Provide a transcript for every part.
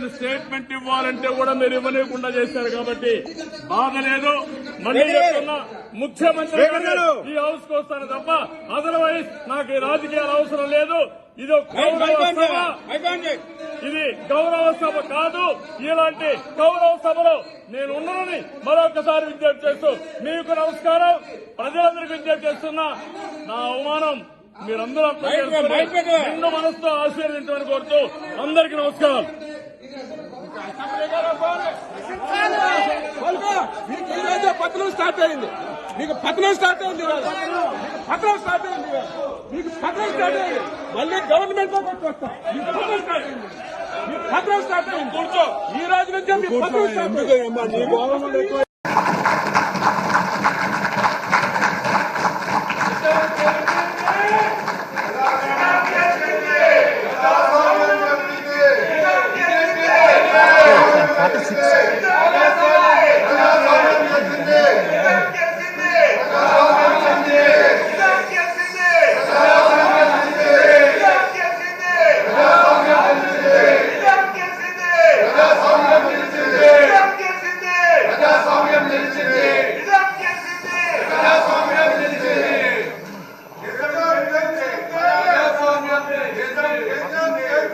నేను స్టేట్మెంట్ ఇవ్వాలంటే కూడా మీరు ఇవ్వలేకుండా చేశారు కాబట్టి బాధ లేదు. మళ్ళీ చెప్తున్నా, ముఖ్యమంత్రి ఈ హౌస్ కు వస్తాను తప్ప అదర్వైజ్ నాకు ఈ రాజకీయాలు అవసరం లేదు. ఇది గౌరవ సభ కాదు. ఇలాంటి గౌరవ సభలో నేను ఉన్నానని మరొకసారి విజ్ఞప్తి చేస్తూ మీకు నమస్కారం. ప్రజలందరికీ విజ్ఞప్తి చేస్తున్నా, నా అవమానం మీరందరూ నిన్ను మనసుతో ఆశీర్వదించమని కోరుతూ అందరికీ నమస్కారం. పత్రం స్టార్ట్ అయింది, మీకు పత్రం స్టార్ట్ అయింది, పత్రం స్టార్ట్ అయింది, మీకు పత్రం స్టార్ట్ అయింది. మళ్ళీ గవర్నమెంట్ లో కొట్టుకొస్తాం. మీకు పత్రం స్టార్ట్ అయింది, మీకు పత్రం స్టార్ట్ అయింది. కూర్చో, ఈ రోజు నుంచి మీకు పత్రం స్టార్ట్ అయింది.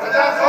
ప్రజాస్వామ్యం